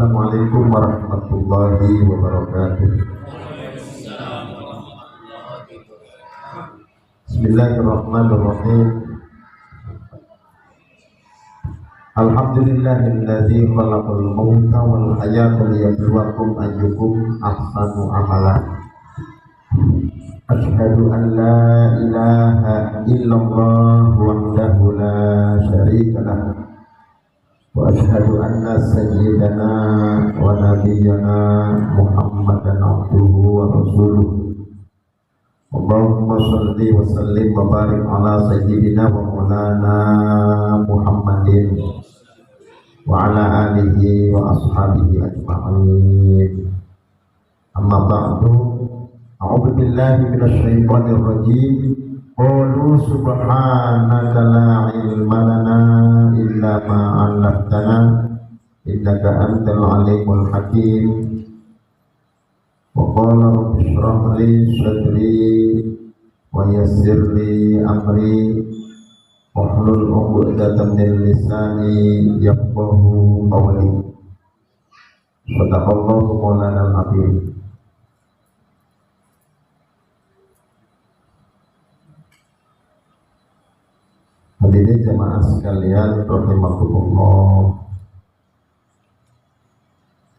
Assalamualaikum warahmatullahi wabarakatuh. Bismillahirrahmanirrahim. Alhamdulillahilladzi khalaqal mauta wal hayata liyabluwakum ayyukum ahsanu amala. Asyhadu an la ilaha illallah wahdahu la syarika lah. Wa asyhadu anna sayyidana wa nabiyyana Muhammadan abduhu wa rasuluh. Allahumma shalli wa sallim wa barik ala sayyidina wa maulana Muhammadin wa ala alihi wa ashabihi ajma'in. Amma ba'du, a'udzu billahi minasy syaithanir rajim. Qalu subhanaka la ilma lana illa ma 'allamtana innaka antal alimul hakim. Wa qala rabbi shrah li sadri wa yassir li amri wahlul 'uqdatam min lisani yafqahu qawli. Shadaqallahu maulana al-azim. Hadirin jamaah sekalian rahimakumullah,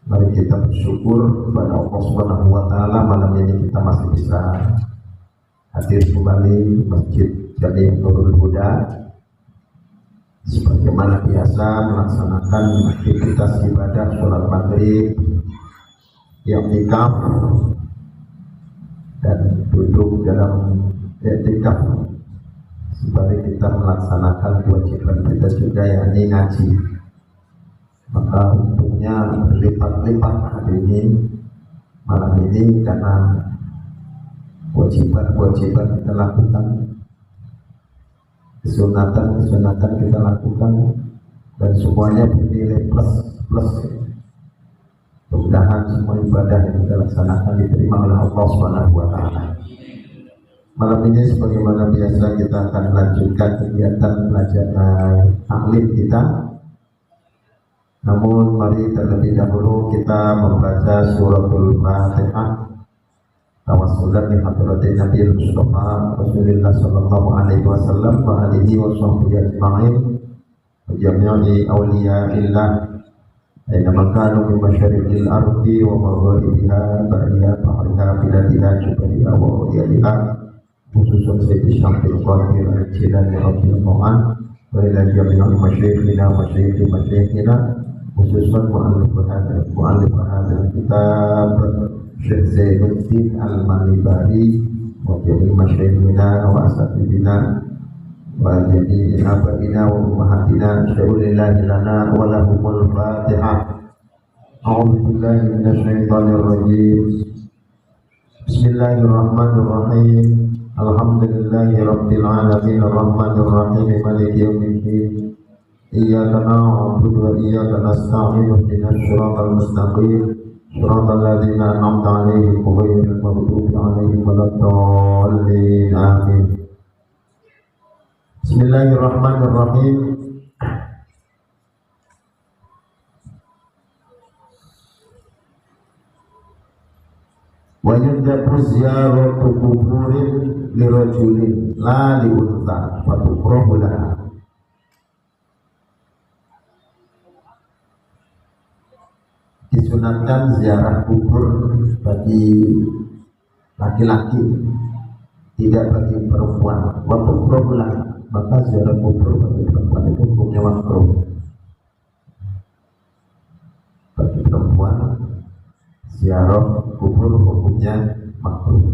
mari kita bersyukur kepada Allah Subhanahu wa taala, malam ini kita masih bisa hadir kembali Masjid Jami Nurul Huda sebagaimana biasa melaksanakan aktivitas ibadah sholat maghrib, i'tikaf dan duduk dalam i'tikaf sembari kita melaksanakan kewajiban kita juga, yakni ngaji. Maka untungnya berlipat-lipat hari ini, malam ini, karena kewajiban kita lakukan, kesunatan kita lakukan, dan semuanya bernilai plus. Mudah-mudahan semua ibadah yang kita laksanakan diterima oleh Allah Subhanahu wa taala. Malam ini sebagaimana biasa kita akan melanjutkan kegiatan belajar taklim kita. Namun mari terlebih dahulu kita membaca suratul Fatihah tawassulan li hadratin Nabi Mustafa Rasulullah sallallahu alaihi wasallam wa alihi wa sahbihi ajma'in wa jami'i awliyaillah aina makanu min masyariqil ardi wa magharibiha bariha bahriha biladiha jubaliha wa awliyaiha khususun Sayyidi Syamsul Qadir al-Jilani radhiyallahu anhu wa ila jami'i masyayikhina wa masyayikhina khususan mu'allif hadal kitab Syekh Zainuddin Al-Malibari wa jami'i masyayikhina wa asatidina wa jami'i abaina wa ummahatina syaulillahi lana wa lahumul Fatihah. A'udzu billahi minasy syaithanir rajim. Bismillahirrahmanirrahim. Alhamdulillahi rabbil alamin arrahmanir rahim maliki yaumiddin. Iyyaka na'budu wa iyyaka nasta'in ihdinas siratal mustaqim siratal ladzina an'amta 'alaihim ghairil maghdubi 'alaihim waladdallin. Amin. Bismillahirrahmanirrahim. Wa yundabu ziyaratu kuburin lirajulin la liunta fatukrahu laha. Disunatkan ziarah kubur bagi laki-laki, tidak bagi perempuan. Wa tukrahu laha, maka ziarah kubur bagi perempuan itu hukumnya makruh. Bagi perempuan ziarah kubur hukumnya makruh.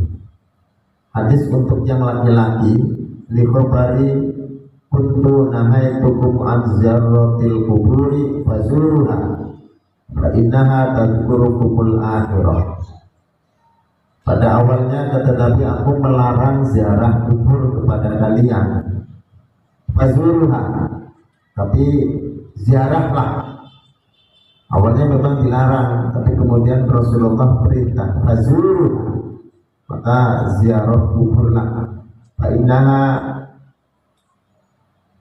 Hadis untuk yang laki-laki, li khabari kuntu nahaitukum an ziyaratil kuburi fazuruha fa innaha tadhkurukumul akhirah. Pada awalnya kata Nabi, aku melarang ziarah kubur kepada kalian. Fazuruha, tapi ziarahlah. Awalnya memang dilarang, tapi kemudian Rasulullah perintah fazuruha, maka ziarah kuburlah. Fa innaha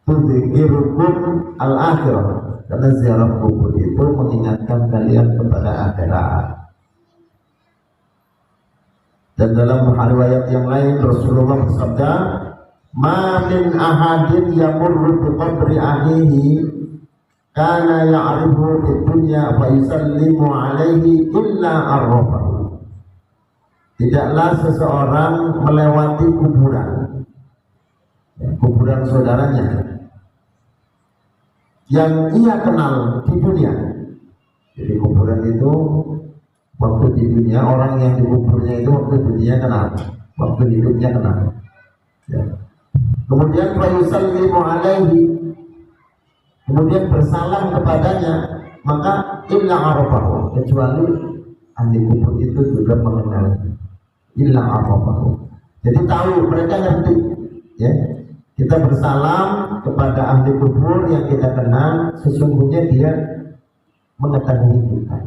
tudhikirukum al-akhirah, Karena ziarah kubur itu mengingatkan kalian kepada akhirat. Dan dalam riwayat yang lain Rasulullah bersabda, "Ma min ahadin yamurru bi qabri akhihi kana ya'rifu fid dunya fa yusallimu alaihi illa arrafahu." Tidaklah seseorang melewati kuburan saudaranya yang ia kenal di dunia. Jadi kuburan itu waktu di dunia, orang yang dikuburnya itu waktu dunia kenal, waktu hidupnya kenal. Ya. Kemudian fayusallimu alaihi, kemudian bersalam kepadanya, maka illa arafahu, kecuali ahli kubur itu juga mengenal. Illa arafahu. Jadi tahu, mereka ngerti. Ya. Kita bersalam kepada ahli kubur yang kita kenal, sesungguhnya dia mengetahui kita.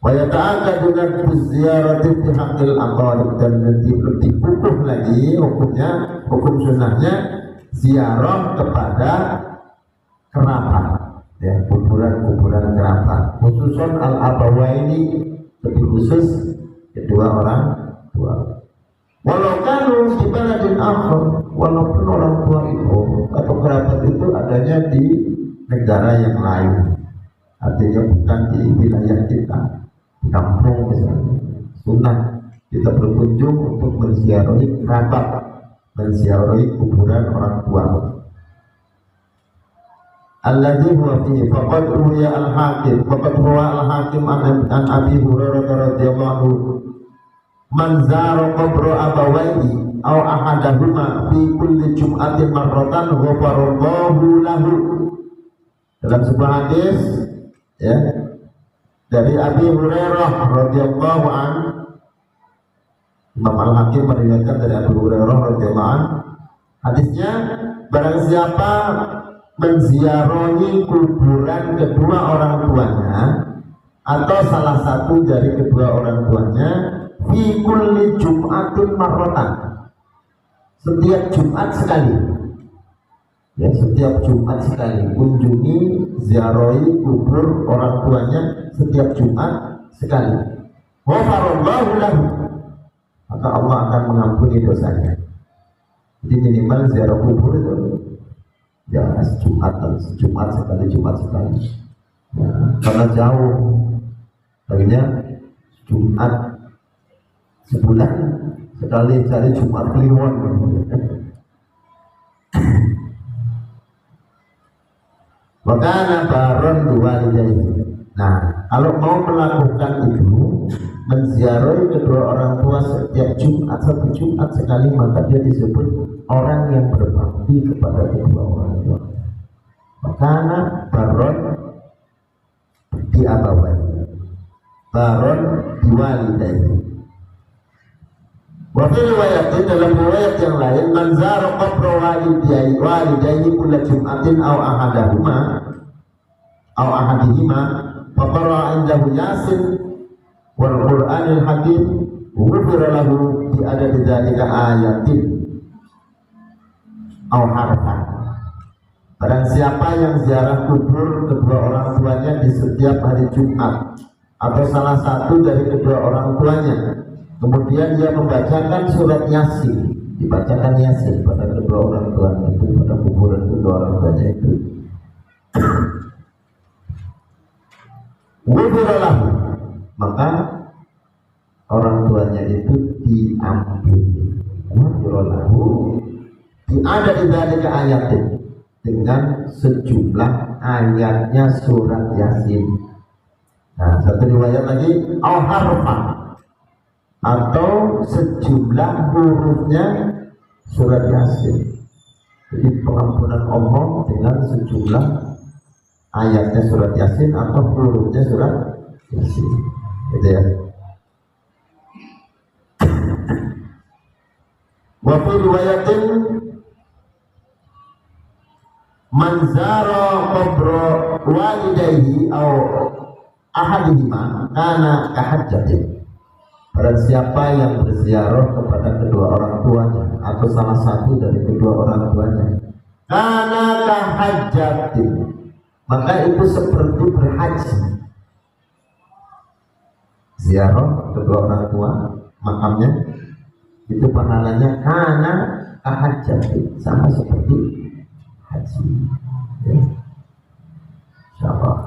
Wa yata'akkadu nadbu ziyarati fi haqqil aqarib, dan lebih kukuh lagi hukum sunnahnya ziarah kepada kerabat, ya, kuburan kerabat, khususon al-abawaini, lebih khusus kedua orang tua. Walau kanu di baladin akhar, walaupun orang tua itu atau kerabat itu adanya di negara yang lain, artinya bukan di wilayah kita, di kampung misalnya. Sunnah kita berkunjung untuk menziarahi kerabat, menziarahi kuburan orang tua. Alladzi huwa fihi faqad ruwiya al-hakim an Abi Hurairah radhiyallahu man zara qabra abawaihi aw ahadahuma fi kulli jum'atin marratan ghafarallahu lahu. Dalam sebuah hadis, ya, dari Abi Hurairah radhiyallahu an, Imam Al-Hakim meriwayatkan dari Abi Hurairah radhiyallahu an, hadisnya, barang siapa menziarahi kuburan kedua orang tuanya atau salah satu dari kedua orang tuanya fi kulli jum'atin marratan, setiap Jumat sekali, ya, setiap Jumat sekali kunjungi ziarahi kubur orang tuanya setiap Jumat sekali, ghafarallahu lahu, maka Allah akan mengampuni dosanya. Jadi minimal ziarah kubur itu ya Jumat sekali, ya, karena jauh, akhirnya Jumat sebulan sekali, cari Jumat Kliwon. Makanya baron diwalidayhi. Nah, kalau mau melakukan itu, menziarahi kedua orang tua setiap Jumat, satu Jumat sekali, maka dia disebut orang yang berbakti kepada kedua orang tua. Makanya baron diabawaihi, baron diwalidayhi. Wa fi riwayat, dalam riwayat yang lain, man zara qabra walidayhi kulla jum'atin aw ahadihima fa qara'a indahu yasin wal qur'anil hakim ghufira lahu bi adadi dzalika ayatin aw harfan. Barang siapa yang ziarah kubur kedua orang tuanya di setiap hari Jumat atau salah satu dari kedua orang tuanya, kemudian dia membacakan surat Yasin, dibacakan Yasin pada kedua orang tuanya itu, pada kuburan kedua orang tuanya itu, ghufira, maka orang tuanya itu diampuni. Ghufira, ada di dalika ayatin, dengan sejumlah ayatnya surat Yasin. Nah, satu riwayat lagi, au harfa, atau sejumlah hurufnya surat Yasin. Jadi pengampunan Allah dengan sejumlah ayatnya surat Yasin atau hurufnya surat Yasin, gitu ya. Wa fi riwayatin man zara qabra walidayhi aw ahadihima kana kahajjatin. Barang siapa yang berziarah kepada kedua orang tuanya atau salah satu dari kedua orang tuanya, kana kahajjatin, maka itu seperti berhaji. Ziarah kedua orang tua makamnya itu pahalanya kana kahajjatin, sama seperti haji. Ya. Insyaallah.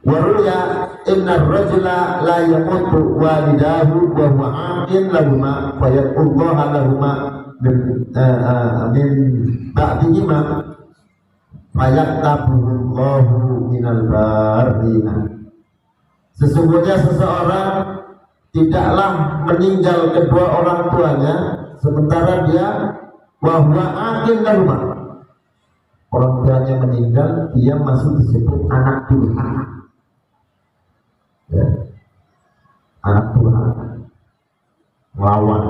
Waruya inna rajula la yamutu walidahu wa huwa aqin lahuma fa yaqullaha lahuma min ba'dihima fa yaktabuhullahu minal barrina. Sesungguhnya seseorang tidaklah meninggal kedua orang tuanya sementara dia wa huwa aqin lahuma, orang tuanya meninggal, dia masih disebut anak durhaka. Ya. Anak durhaka, lawan,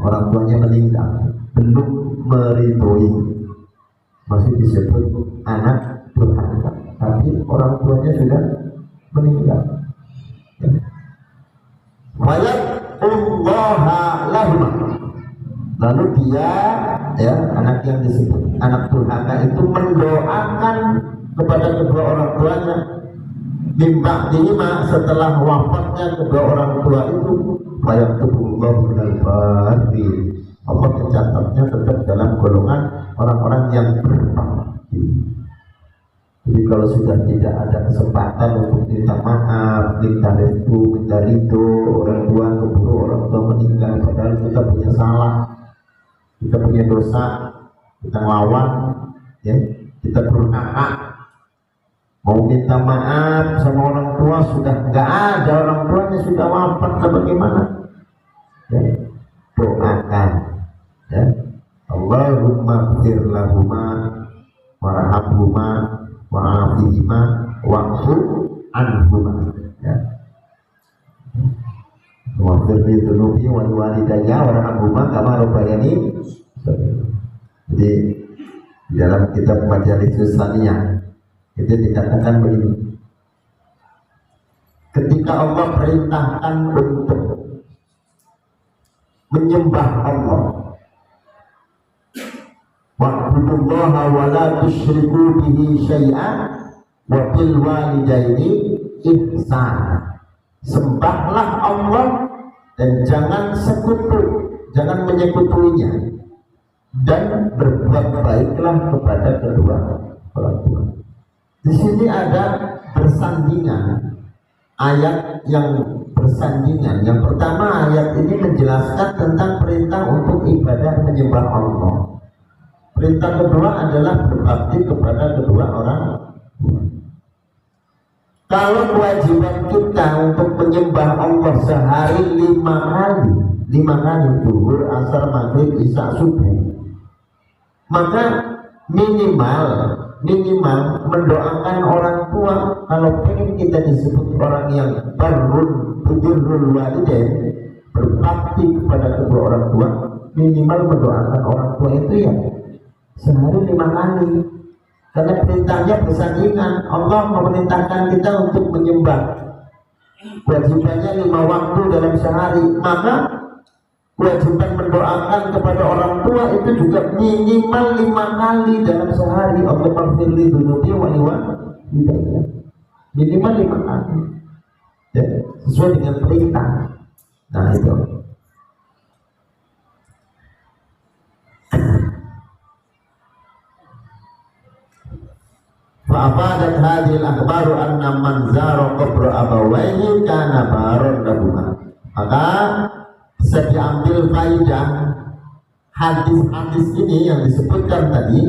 orang tuanya meninggal, belum meridhoi, masih disebut anak durhaka, tapi orang tuanya sudah meninggal. Wayat ullaha lahuma, lalu dia, ya, anak yang disebut anak durhaka itu mendoakan kepada kedua orang tuanya mimba dihima, setelah wafatnya kedua orang tua itu, fayaktubullahu minal barrin, Allah mencatatnya tetap dalam golongan orang-orang yang berbakti. Jadi kalau sudah tidak ada kesempatan untuk minta maaf, minta restu, minta ridho orang tua, keburu orang tua meninggal padahal kita punya salah, kita punya dosa, kita ngelawan, ya, kita durhaka, mau minta maaf sama orang tua sudah nggak ada, orang tuanya sudah wafat, bagaimana? Ya, doakan, ya, Allahumma ighfir lahuma warhamhuma wa'afihima wa'fu anhuma, ya. Waghfir li dzunubi wa liwalidayya warhamhuma kama rabbayani. Jadi di dalam kitab Majalis Saniyah itu dikatakan begini, ketika Allah perintahkan untuk menyembah Allah, wa'budullaha wa la tusyriku bihi syai'an wa bil walidaini ihsana, sembahlah Allah dan jangan sekutu, jangan menyekutuinya, dan berbuat baiklah kepada kedua orang tua. Di sini ada bersandingan, ayat yang bersandingan. Yang pertama, ayat ini menjelaskan tentang perintah untuk ibadah menyembah Allah. Perintah kedua adalah berbakti kepada kedua orang tua. Kalau kewajiban kita untuk menyembah Allah sehari 5 kali, zuhur, asar, maghrib, isya, subuh, maka minimal mendoakan orang tua. Kalau pengen kita disebut orang yang birrul walidain, berbakti kepada kedua orang tua, minimal mendoakan orang tua itu ya sehari 5 kali. Karena perintahnya bersandingan. Allah memerintahkan kita untuk menyembah, kewajibannya 5 waktu dalam sehari, maka kewajiban mendoakan kepada orang tua itu juga minimal 5 kali dalam sehari. Allah maghfirli dzunubi wa liwalidayya, minimal 5 kali, ya, sesuai dengan perintah. Nah itu. Fa'afadat hadhil akhbaru anna man zara qabra abawaihi kana baron lahuma. Maka bisa diambil faidah hadis-hadis ini yang disebutkan tadi,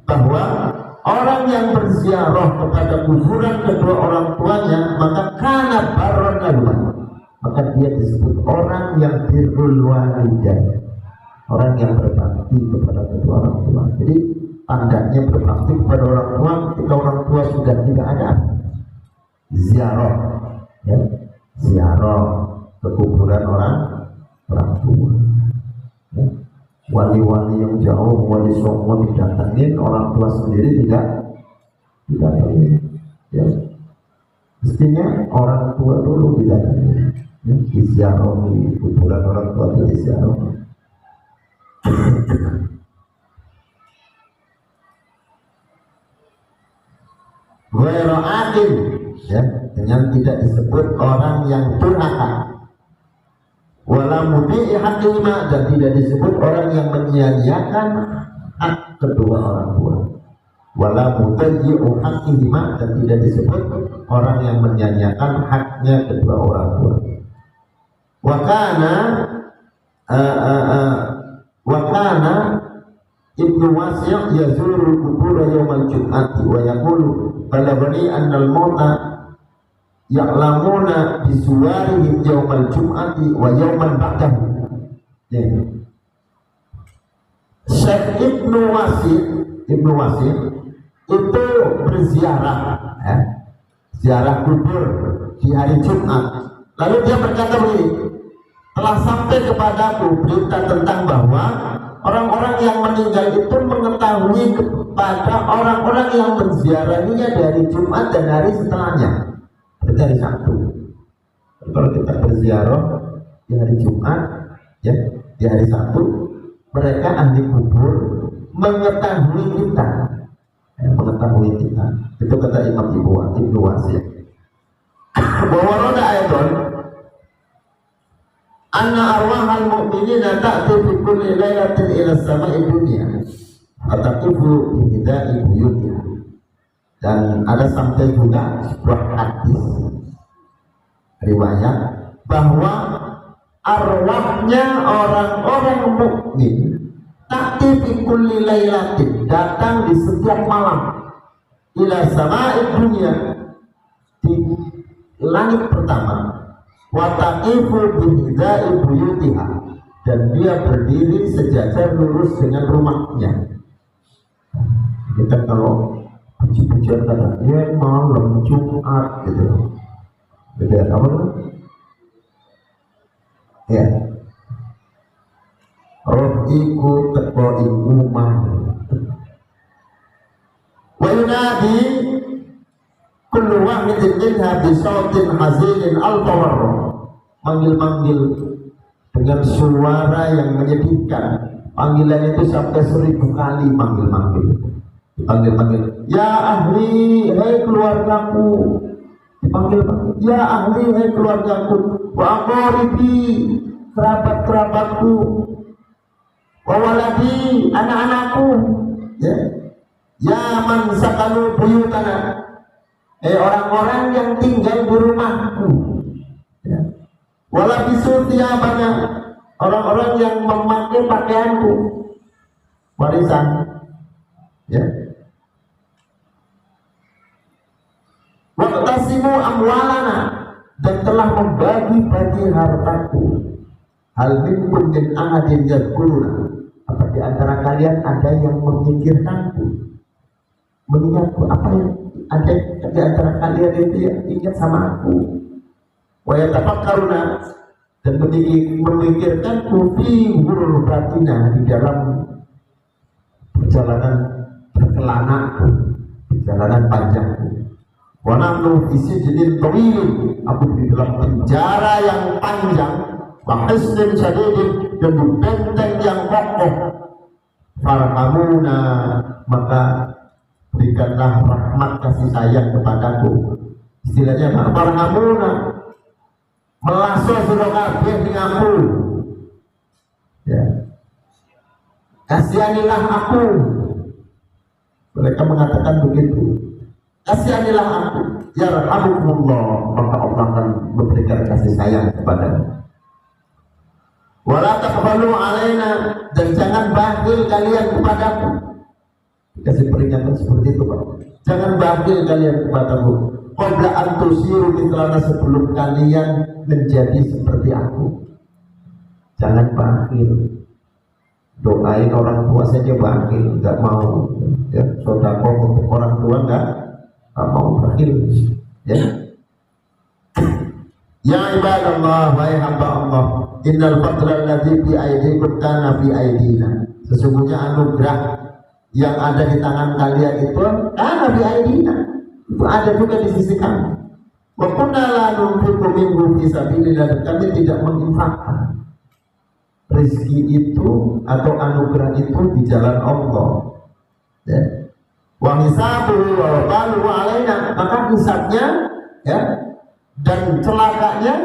bahwa orang yang berziarah kepada kuburan kedua orang tuanya maka kana baron lahuma, maka dia disebut orang yang birrul walidain, orang yang berbakti kepada kedua orang tua. Jadi tandanya berbakti kepada orang tua ketika orang tua sudah tidak ada, ziarah, ya, ziarah ke kuburan orang tua, ya. Wali-wali yang jauh, wali songo didatangin, orang tua sendiri tidak pergi, ya. Meski mestinya orang tua dulu didatangi, ya, disiarahi, kuburan orang tua itu disiarahi. Ghairu adil, ya, dengan tidak disebut orang yang durhaka. Wala mudhi'i haqqihima, dan tidak disebut orang yang menyia-nyiakan hak kedua orang tua. Wala mudhi'u haqqihima, dan tidak disebut orang yang menyia-nyiakan haknya kedua orang tua. Wa kana Ibnu Wasi' yazuru kubur yaumal jum'ati wa yaqulu balagani annal mauta ya'lamuna bisuwarihim yaumal jum'ati wa yauman ba'dahu. Syekh Ibnu Wasi' itu berziarah, ya, ziarah kubur di hari Jumat. Lalu dia berkata begini, telah sampai kepadaku berita tentang bahwa orang-orang yang meninggal itu mengetahui kepada orang-orang yang menziarahinya dari Jumat dan hari setelahnya, dari Sabtu. Kalau kita berziarah di hari Jumat, ya, di hari Sabtu, mereka ahli kubur mengetahui kita, ya, mengetahui kita. Itu kata Imam Ibnu Wasi'. Bahwa roda ayatun anna arwahal mu'minina ta'ti fi kulli lailatin ila sama'i dunya ataqifu bi hida'i buyutiha. Dan ada sampai juga sebuah hadis riwayat bahwa arwahnya orang-orang mukmin ta'ti fi kulli lailatin, datang di setiap malam ila sama'i dunya, di langit pertama, wa taqifu bi hida'i buyutiha, dan dia berdiri sejajar lurus dengan rumahnya. Kita kalau puji-pujian kata ya malam Jumat gitu, beda apa tuh? Ya, roh iku teko umah wa yunadi kullu wahidin minha bi sautin hazinin al-tawar, manggil-manggil dengan suara yang menyedihkan. Panggilan itu sampai 1000 kali manggil-manggil. Dipanggil-panggil, ya ahli, hei keluargaku. Dipanggil-panggil, ya ahli, hei keluargaku. Wa aqaribi, kerabat-kerabatku. Wa waladi, anak-anakku. Ya, ya man sakalu buyutana, orang-orang yang tinggal di rumahku, ya. Wala bisuthiyabana, orang-orang yang memakai pakaianku, warisan, ya. Waqtasimu amwalana, dan telah membagi-bagi hartaku. Hal minkum min ahadin yadhkuruna, apa di antara kalian ada yang memikirkanku, mengingatku? Apa yang ada di antara kalian itu yang ingat sama aku? Wa yatafakkaruna, dan memikirkan fi ghurbatina, di dalam perjalanan berkelanaku, perjalanan panjangku. Wa nahnu fi sijnin tawil, aku di dalam penjara yang panjang. Wa hisnin syadidin, dan di benteng yang kokoh. Farhamuna, maka berikanlah rahmat kasih sayang kepadaku. Istilahnya farhamuna, melaso sira kabeh ning aku, ya, kasihanilah aku. Mereka mengatakan begitu, kasihanilah aku, yarhamukumullah, maka Allah akan memberikan kasih sayang kepadamu. Wala taqbalu alaina, dan jangan bakhil kalian kepadaku. Kasih peringatan seperti itu, Pak. Jangan bakhil kalian kepadaku. Qabla an tusiru mithlana, sebelum kalian menjadi seperti aku. Jangan bakhil. Doain orang tua saja bakhil, enggak mau. Ya, sedekah untuk orang tua enggak mau bakhil. Ya. Ya ibadallah, wahai hamba Allah, innal fadla alladzi bi aydikum kana fi aidina. Sesungguhnya anugerah yang ada di tangan kalian itu kana fi aidina, itu ada juga di sisi kami. Wa kunna la nunfiqu minhu fi sabilillah, dan kami tidak menginfakkan rezeki itu atau anugerah itu di jalan Allah. Ya. Wa hisabuhu wa wabaluhu alaina, maka hisabnya ya dan celakanya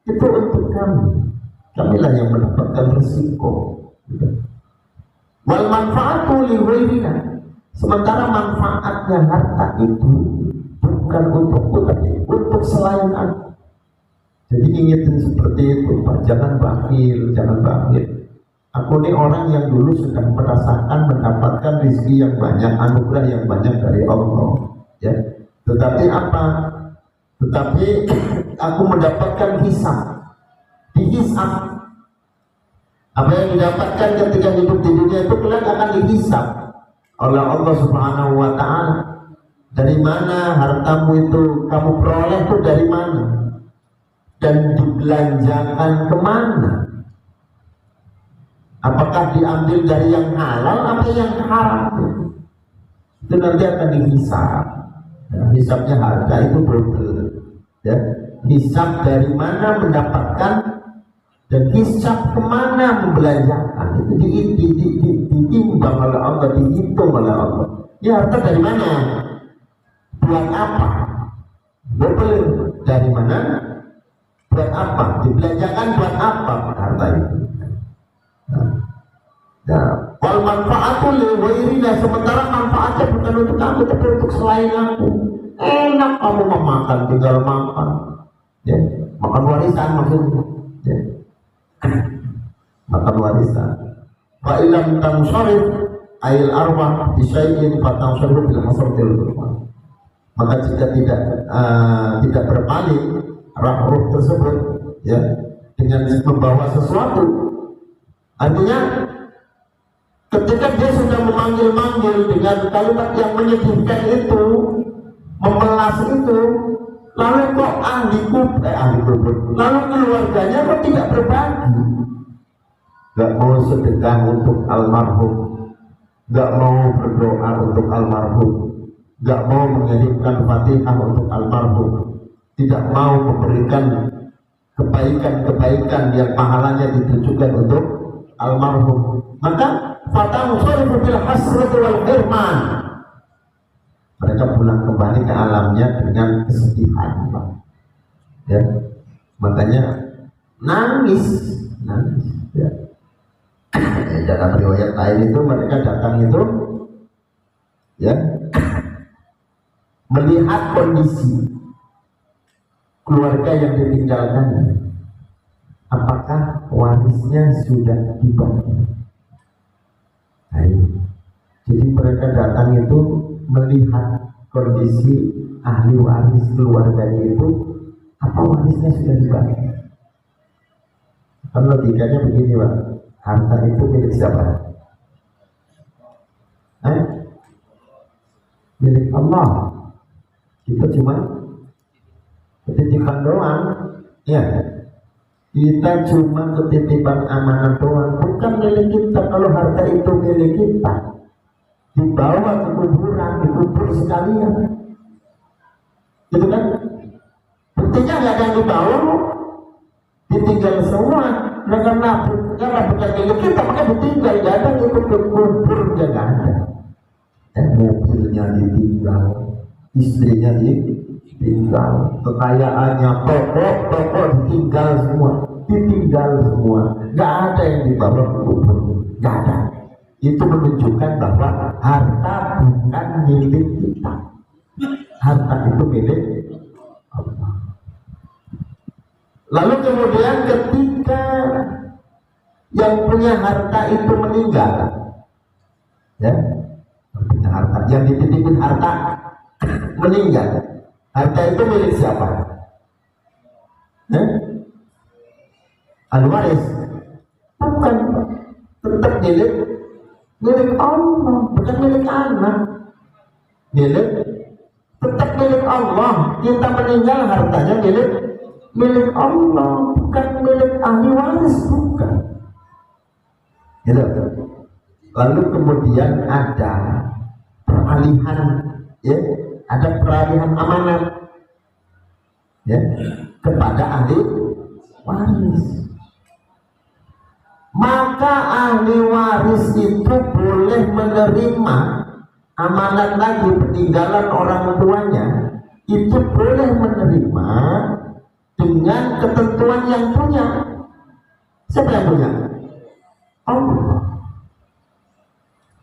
itu untuk kami. Kamilah yang mendapatkan resiko. Wal manfaatu li ghairina, sementara manfaatnya harta itu bukan untukku tapi untuk selain aku. Jadi ingetin seperti itu, Pak. Jangan bakhil, jangan bakhil. Aku ini orang yang dulu sudah merasakan mendapatkan rezeki yang banyak, anugerah yang banyak dari Allah. Ya. Tetapi apa? Tetapi aku mendapatkan hisab. Dihisab. Apa yang didapatkan ketika hidup di dunia itu kelak akan dihisab oleh Allah Subhanahu wa Ta'ala. Dari mana hartamu itu kamu peroleh itu dari mana? Dan dibelanjakan kemana? Apakah diambil dari yang halal atau yang haram? Itu nanti akan dihisab. Ya, hisabnya harta itu double. Ya, hisab dari mana mendapatkan dan hisab kemana membelanjakan itu ditimbang oleh Allah, dihitung oleh Allah. Ini harta dari mana? Buat apa? Double. Dari mana? Buat apa? Dibelanjakan buat apa harta itu? Nah, wal manfaatu li ghairina, sementara manfaatnya bukan untuk kamu tapi untuk selain aku. Enak kamu memakan, tinggal makan. Ya, makan warisan maksudnya. Ya. Makan warisan. Fa ilam tansharif ail arwah bi syai'in fa tansharif bil hasratil qurban. Maka jika tidak berpaling roh tersebut ya dengan membawa sesuatu, artinya ketika dia sudah memanggil-manggil dengan kalimat yang menyedihkan itu, memelas itu, lalu kok ahli kubur, lalu keluarganya kok tidak berbagi, nggak mau sedekah untuk almarhum, nggak mau berdoa untuk almarhum, nggak mau mengirimkan fatihah untuk almarhum, tidak mau memberikan kebaikan-kebaikan yang pahalanya ditujukan untuk almarhum, maka fatang sharifu bil hasrati wal hirman, mereka pulang kembali ke alamnya dengan kesedihan, Pak. Ya, makanya nangis ya. Dalam riwayat lain itu mereka datang itu ya melihat kondisi keluarga yang ditinggalkannya, apakah warisnya sudah dibagi. Jadi mereka datang itu melihat kondisi ahli waris keluarganya itu, apa warisnya sudah dibagi. Kan logikanya begini, Pak, harta itu milik siapa? Milik Allah. Kita cuma ketitipan doang, ya. Kita cuma ketitipan amanah doang, bukan milik kita. Kalau harta itu milik kita, dibawa ke kuburan, dikubur sekalian, gitu kan? Buktinya nggak ada yang dibawa, ditinggal semua. Nah, karena bukan milik kita, maka ditinggal, nggak ada yang ikut ke kubur, nggak ada. Dan mobilnya ditinggal, istrinya ditinggal, kekayaannya, toko ditinggal semua, nggak ada yang dibawa ke kubur, nggak ada. Itu menunjukkan bahwa harta bukan milik kita, harta itu milik Allah. Lalu kemudian ketika yang punya harta itu meninggal, ya, punya harta, yang dititipin harta meninggal, harta itu milik siapa? Al-waris? Bukan, tetap milik Allah, bukan milik anak. Tetap milik Allah. Kita meninggal, hartanya milik Allah, bukan milik ahli waris, bukan. Gitu. Lalu kemudian ada peralihan, ya, ada peralihan amanat. ya kepada ahli waris. Maka ahli waris itu boleh menerima amanat lagi peninggalan orang tuanya, itu boleh menerima dengan ketentuan yang punya. Siapa yang punya? Allah.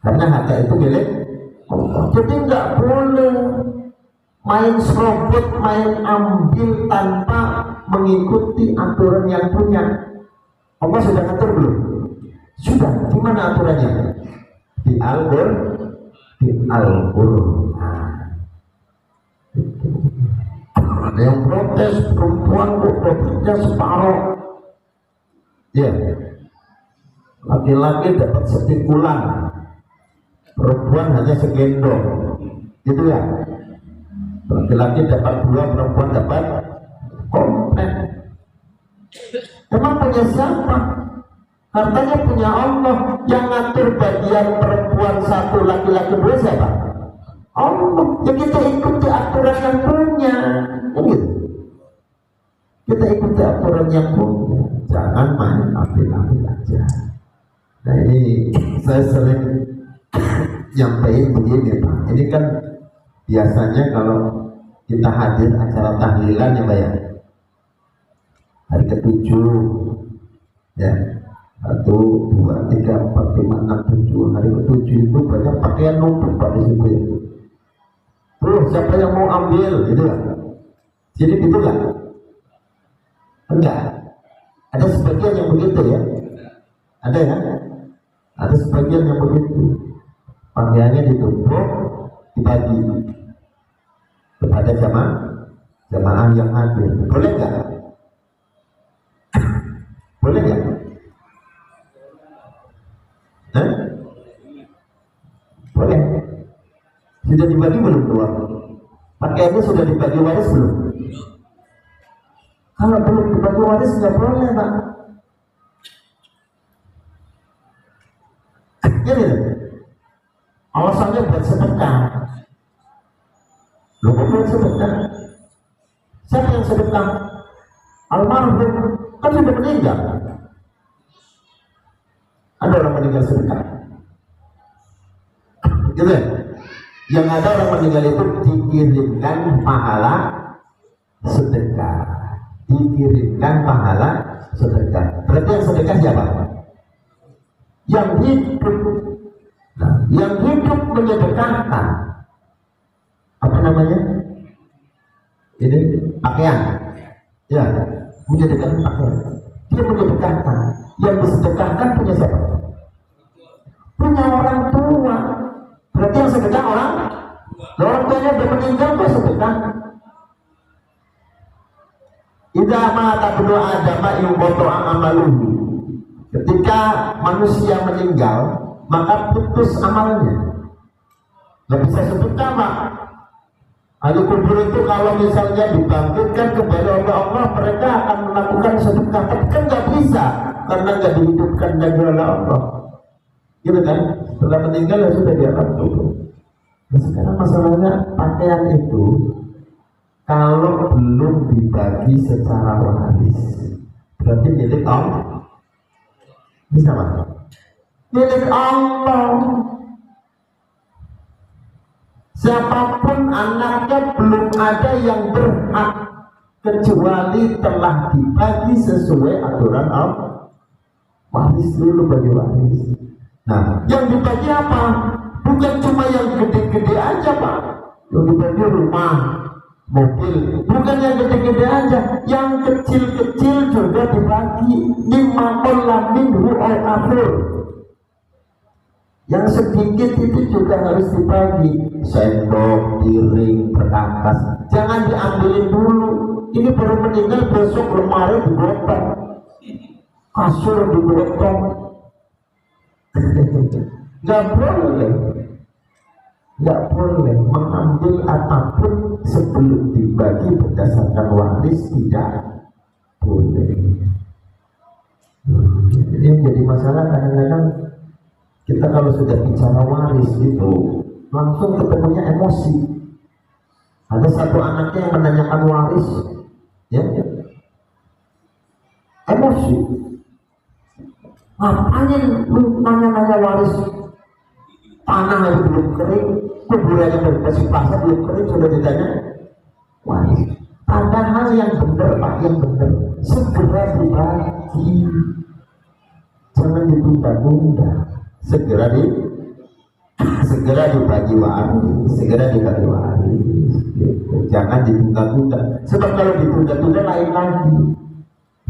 Karena harta itu milik Allah. Jadi nggak boleh main serobot, main ambil tanpa mengikuti aturan yang punya. Allah sudah ngatur belum? Sudah. Di mana aturannya? Di Al-Qur'an. Ada yang protes, perempuan kok profitnya separuh. Ya, laki-laki dapat setikulan, perempuan hanya segendong, gitu ya. Laki-laki dapat 2, perempuan dapat komplit. Emang punya siapa? Hartanya punya Allah. Yang ngatur bagian perempuan 1, laki-laki 2 siapa? Allah. Ya kita ikuti aturan yang punya. Gitu. Kita ikuti aturan yang punya. Jangan main ambil-ambil aja. Nah ini saya sering nyampaikan begini Pak. Ini kan biasanya kalau kita hadir acara tahlilan ya Pak ya, hari ke-7 ya, 1, 2, 3, 4, 5, 6, 7. Hari ke-7 itu banyak pakaian numpuk Pak di situ ya. Tuh siapa yang mau ambil gitu ya. Jadi gitu kan? Enggak. Ada sebagian yang begitu ya. Ada ya? Ada sebagian yang begitu. Pakaiannya ditumpuk, dibagi kepada jamaah yang hadir. Boleh nggak? Boleh nggak? Boleh. Sudah dibagi belum keluar? Pakaiannya sudah dibagi waris belum? Kalau belum dibagi waris nggak boleh Pak. Jadi alasannya buat sedekah. Loh kok buat sedekah? Siapa yang sedekah? Almarhum kan sudah meninggal. Ada orang meninggal sedekah. Gitu ya? Yang ada orang meninggal itu dikirimkan pahala sedekah. Dikirimkan pahala sedekah. Berarti yang sedekah siapa? Yang hidup. Nah, yang hidup menyedekahkan apa namanya? Ini pakaian. Ya, menyedekahkan pakaian. Dia menyedekahkan. Yang disedekahkan punya siapa? Punya orang tua. Berarti yang sedekah orang tuanya udah meninggal kok sedekah. Idza mata ibnu Adam yuqta amaluhu. Ketika manusia meninggal, maka putus amalnya. Nggak bisa sedekah Pak. Ahli kubur itu kalau misalnya dibangkitkan kembali oleh Allah, mereka akan melakukan sedekah. Tapi kan nggak bisa karena nggak dihidupkan lagi oleh Allah. Gitu kan? Setelah meninggal ya sudah di alam kubur. Nah, sekarang masalahnya pakaian itu kalau belum dibagi secara waris, berarti milik Allah. Bisa Pak? Milik Allah. Siapapun anaknya belum ada yang berhak kecuali telah dibagi sesuai aturan Allah. Waris dulu bagi waris. Nah, yang dibagi apa? Bukan cuma yang gede-gede aja Pak. Yang dibagi rumah, mobil. Bukan yang gede-gede aja, yang kecil-kecil juga dibagi. Mimma qalla minhu al-akhir. Yang sedikit itu juga harus dibagi. Sendok, piring, perkakas, jangan diambilin dulu. Ini baru meninggal, besok lemari digotong, kasur digotong. Nggak boleh mengambil apapun sebelum dibagi berdasarkan waris, tidak boleh. Ini menjadi masalah kadang-kadang. Kita kalau sudah bicara waris itu langsung ketemunya emosi. Ada satu anaknya yang menanyakan waris, Ya, emosi. Ngapain nanya-nanya waris tanah yang belum kering, kuburannya masih basah belum kering, sudah ditanya waris. Padahal yang benar Pak, yang benar segera dibagi, jangan ditunda-tunda, segera dibagi waris, gitu. Jangan ditunda-tunda. Sebab kalau ditunda-tunda lain lagi.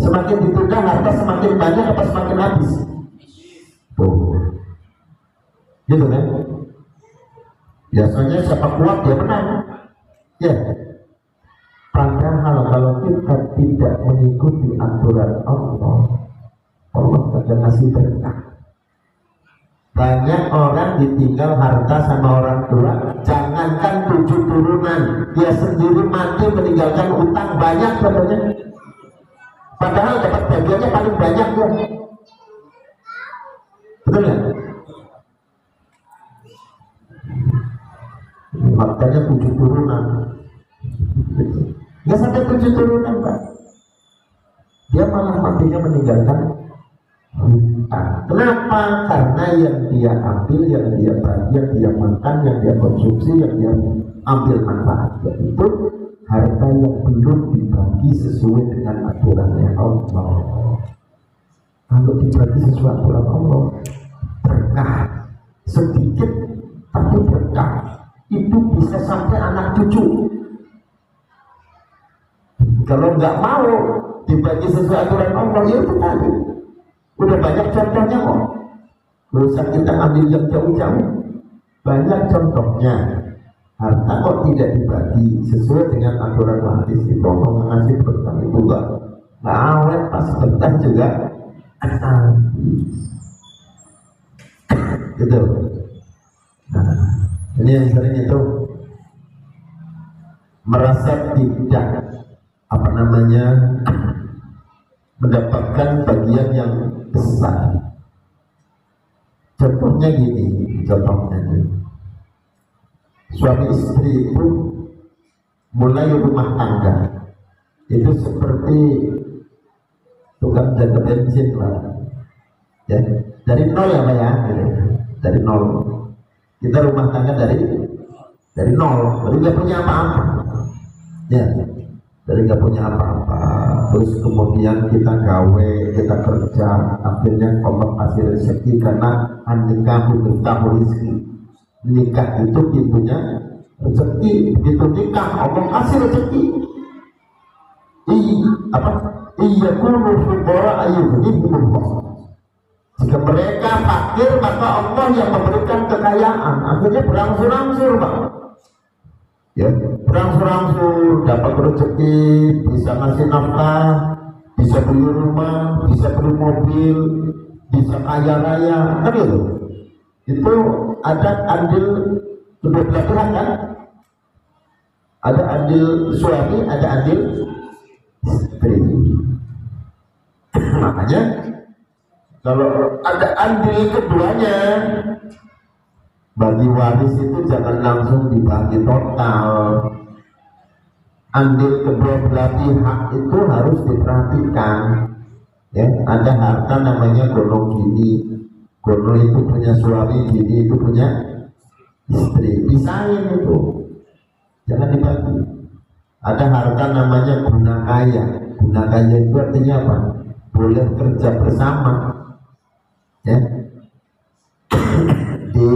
Semakin ditunda harta semakin banyak apa semakin habis? Tuh. Gitu kan? Biasanya siapa kuat dia menang. Ya. Padahal kalau kita tidak mengikuti aturan Allah, Allah akan ngasih berkah. Banyak orang ditinggal harta sama orang tua, jangankan 7 turunan, dia sendiri mati meninggalkan utang banyak katanya. Padahal dapat bagiannya paling banyak ya. Betul ya? Makanya 7 turunan. Nggak sampai 7 turunan Pak. Dia malah matinya meninggalkan hutang. Kenapa? Karena yang dia ambil, yang dia bagi, yang dia makan, yang dia konsumsi, yang dia ambil manfaatnya itu harta yang belum dibagi sesuai dengan aturannya Allah. Kalau dibagi sesuai aturan Allah, berkah sedikit tapi berkah itu bisa sampai anak cucu. Kalau nggak mau dibagi sesuai aturan Allah, ya itu tadi udah banyak contohnya kok. Nggak usah kita ambil yang jauh-jauh, banyak contohnya. Harta kok tidak dibagi sesuai dengan aturan waris itu mau ngasih berkah itu nggak awet, pas berkah juga gitu. Nah, ini yang sering itu merasa tidak mendapatkan bagian yang besar. Contohnya gini, suami istri itu mulai rumah tangga itu seperti tukang jaga bensin lah, ya dari nol ya Pak ya, dari nol. Kita rumah tangga dari nol, dari nggak punya apa-apa, ya dari nggak punya apa-apa. Terus kemudian kita gawe, kita kerja, akhirnya Allah kasih rezeki karena an-nikahu miftahu rizki. Nikah itu pintunya rezeki, pintu nikah Allah kasih rezeki. Iya kulu fuqara ayyuhumullah. Jika mereka fakir maka Allah yang memberikan kekayaan. Akhirnya berangsur-angsur Pak. Ya, berangsur-angsur dapat rezeki, bisa ngasih nafkah, bisa beli rumah, bisa beli mobil, bisa kaya raya, kan gitu. Itu ada andil kedua belah pihak kan? Ada andil suami, ada andil istri. Makanya kalau ada andil keduanya, bagi waris itu jangan langsung dibagi total. Andil kedua belah pihak itu harus diperhatikan. Ya, ada harta namanya golong gini, golong itu punya suami, gini itu punya istri. Pisahin itu, jangan dibagi. Ada harta namanya guna kaya. Guna kaya itu artinya apa? Boleh kerja bersama. Ya. Di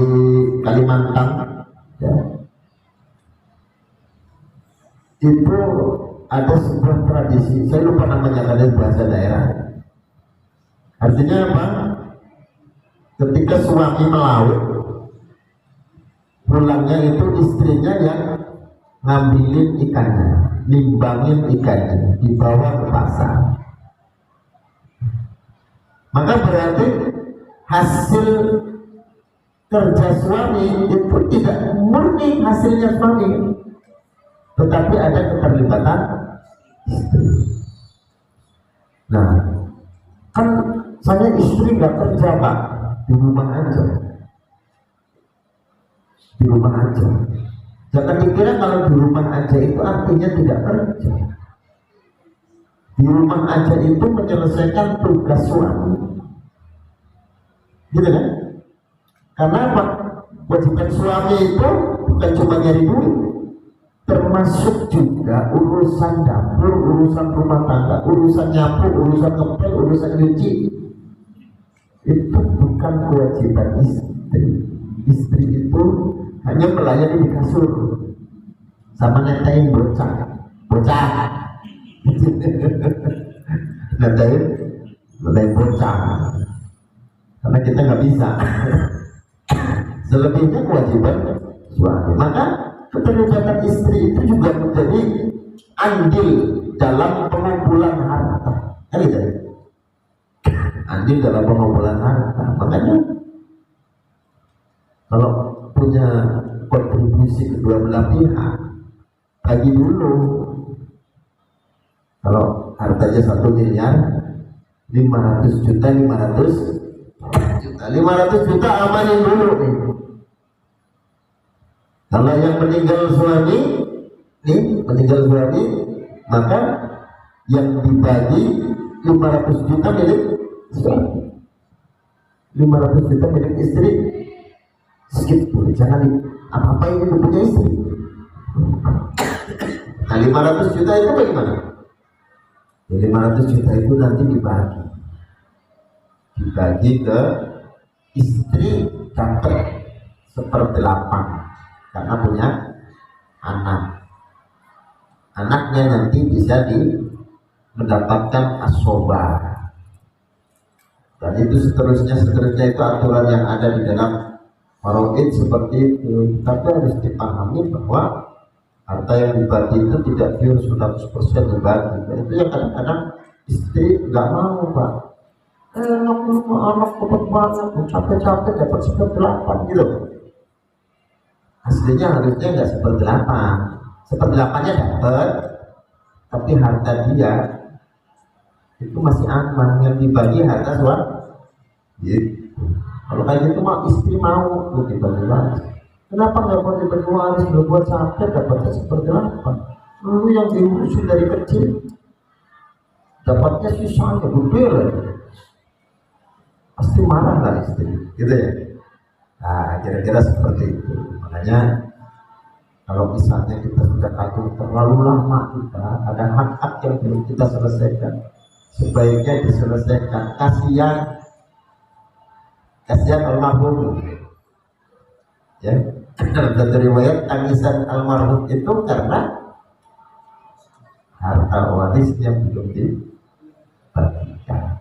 Kalimantan ya, itu ada sebuah tradisi, saya lupa namanya karena bahasa daerah. Artinya apa? Ketika suami melaut, pulangnya itu istrinya yang ngambilin ikannya, nimbangin ikannya, dibawa ke pasar. Maka berarti hasil kerja suami itu tidak murni hasilnya suami, tetapi ada keterlibatan istri. Nah, kan saya istri nggak kerja Pak, di rumah aja. Di rumah aja. Jangan dikira kalau di rumah aja itu artinya tidak kerja. di rumah aja itu menyelesaikan tugas suami, gitu kan? Karena apa? Kewajiban suami itu bukan cuma nyari duit, termasuk juga urusan dapur, urusan rumah tangga, urusan nyapu, urusan ngepel, urusan nyuci. Itu bukan kewajiban istri. Istri itu hanya melayani di kasur sama netain bocah netain bocah, karena kita nggak bisa. Selebihnya kewajiban suami. Maka keterlibatan istri itu juga menjadi andil dalam pengumpulan harta. Kan gitu? Andil dalam pengumpulan harta. Makanya kalau punya kontribusi kedua belah pihak, bagi dulu. Kalau hartanya 1 miliar, 500 juta 500 juta amanin dulu nih. Kalau yang meninggal suami, maka yang dibagi 500 juta milik suami, 500 juta milik istri. Skip dulu, jangan apa-apa ini punya istri. Nah 500 juta itu bagaimana? Ya, 500 juta itu nanti dibagi ke istri, dapat 1/8 karena punya anak. Anaknya nanti bisa mendapatkan asoba, dan itu seterusnya itu aturan yang ada di dalam Faraid seperti itu. Tapi harus dipahami bahwa harta yang dibagi itu tidak pure 100% dibagi. Dan itu yang kadang-kadang istri nggak mau, Pak. Anak dapat banget, capek-capek dapat 1/8 gitu. Aslinya harusnya nggak 1/8, 1/8-nya dapat, tapi harta dia itu masih aman, yang dibagi harta suami. Gitu. Kalau kayak gitu mah istri mau dibagi lagi. Kenapa nggak mau dibagi waris, berbuat capek dapatnya 1/8? Lu yang diurusin dari kecil dapatnya sisanya gede lagi. Pasti marah lah istri, gitu ya. Nah, kira-kira seperti itu. Makanya kalau misalnya kita sudah kagum terlalu lama, kita ada hak-hak yang belum kita selesaikan, sebaiknya diselesaikan. Kasihan almarhum, ya. Dalam satu riwayat tangisan almarhum itu karena harta waris yang belum dibagikan.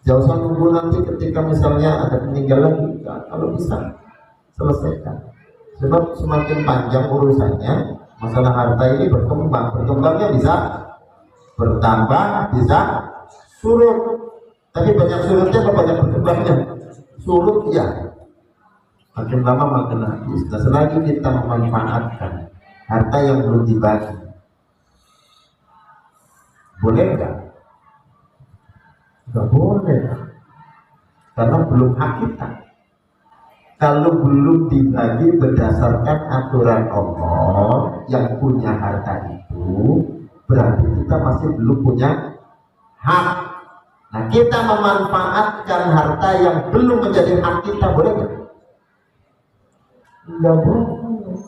Jauh usah nunggu nanti ketika misalnya ada peninggalan juga, kalau bisa selesaikan. Sebab semakin panjang urusannya, masalah harta ini berkembangnya bisa bertambah, bisa surut. Tapi banyak surutnya atau banyak berkembangnya? Surut ya. Makin lama makin habis. Nah, selagi kita memanfaatkan harta yang belum dibagi, boleh nggak? Nggak boleh, karena belum hak kita. Kalau belum dibagi berdasarkan aturan Allah yang punya harta itu, berarti kita masih belum punya hak. Nah, kita memanfaatkan harta yang belum menjadi hak kita, boleh nggak? Nggak boleh.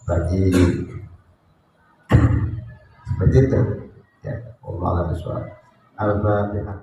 Bagi seperti itu. Ya, Allah Al-Fatihah.